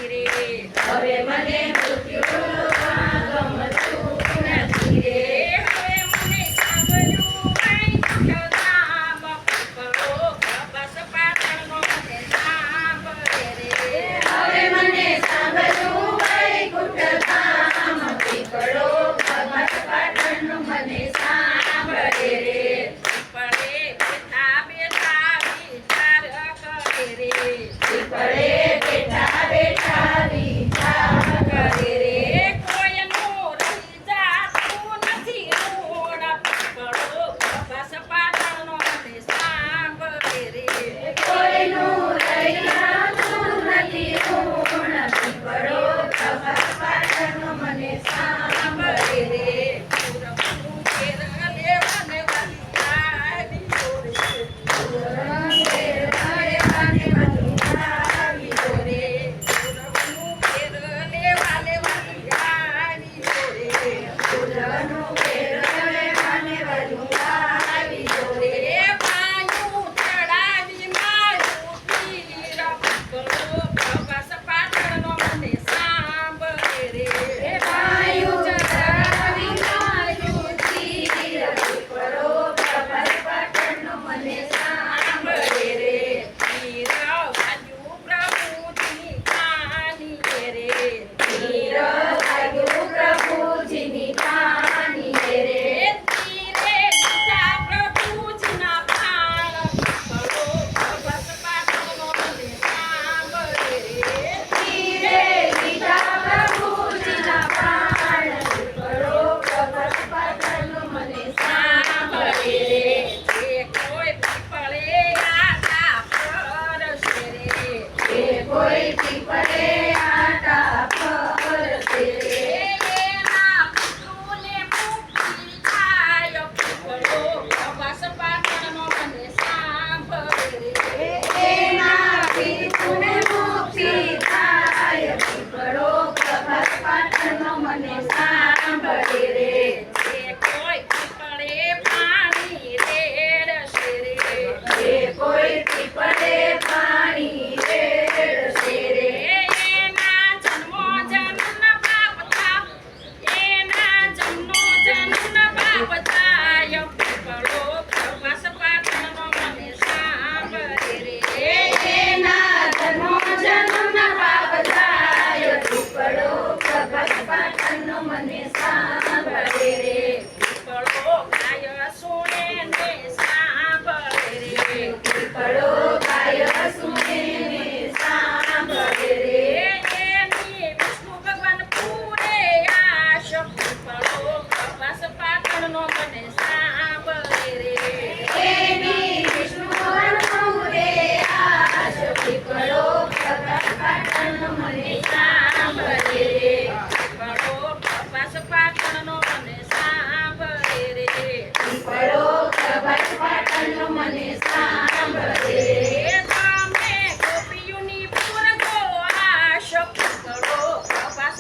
હવે મને મૃત્યુનું ગમતું નથી રે. હવે મને સાંભળ્યું વૈકુંઠધામ, પીપળો પ્રભાસ પાટણનો મને સાંભળે રે. હવે મને સાંભળ્યું વૈકુંઠધામ, પીપળો પ્રભાસ પાટણનો મને સાંભળે રે. પીપળે બેઠા બેઠા વિચાર કરે રે. પીપળે બેઠા બેઠા વિચાર કરે રે. કોઈનું રહી જાતું નથી ઋણ, પીપળો પ્રભાસ પાટણનો મને સાંભળે રે. કોઈનું રહી જાતું નથી ઋણ, પીપળો પ્રભાસ પાટણનો મને સાંભળે રે. પૂરબનું ઘેર લેવાને વાલી આવી જોડે. પૂરબનું ઘેર લેવાને વાલી આવી જોડે. ફૂલનું ઘેર લેવાને વાલું આવી જોડે. પાયું ચડાવી મારું પીર, પીપળો પ્રભાસ પાટણનો મને સાંભળે રે. પાયું ચડાવી મારું તીર, પીપળો પ્રભાસ પાટણનો મને સાંભળે રે. પીર વાગ્યું પ્રભુજીની કાની રે. તીર વાગ્યું પ્રભુજીની કાનીએ રે. તીરે દીધા પ્રભુજીના પ્રાણ, પીપળો પ્રભાસ પાટણનો મને સાંભળે રે. તીરે લીધા પ્રભુજીના પ્રાણ, પીપળો પ્રભાસ પાટણનો મને સાંભળે રે. એ કોઈ પીપળે આટા ફરશે રે. એ કોઈ પીપળે આટા ફરશે રે. એના પિતૃને મુક્તિ થાય, પીપળો પ્રભાસ પાટણનો મને સાંભળે રે. એના પિતૃને મુક્તિ થાય, પીપળો પ્રભાસ પાટણનો મને સાંભળે રે. એ કોઈ પીપળે પાણી રેડશે રે. એ કોઈ પીપળે પાણી રેડશે રે. એના જન્મો જન્મ બાપ થાય, પીપળો પ્રભાસ પાટણનો મને સાંભળે રે. એના જન્મો જન્મના પાપ જાય, પીપળો પ્રભાસ પાટણનો મને સાંભળે રે. પીપળો ગાય સુણે ને સાંભળે રે. પીપળો ગાય સુને ને સાંભળે રે. એની વિષ્ણુ ભગવાન પૂરે આશ, પીપળો પ્રભાસ પાટણનો મને સાંભળે રે. એની વિષ્ણુ ભગવાનનો રે આશ, પીપળો પ્રભાસ પાટણનો મને સાંભળે રે. પીપળો પ્રભાસ પાટણનો મને સાંભળે રે. પીપળો પ્રભાસ પાટણનો મને સાંભળે રે. તમે ગોપીઓની પૂરજો આશ, પીપળો પ્રભાસ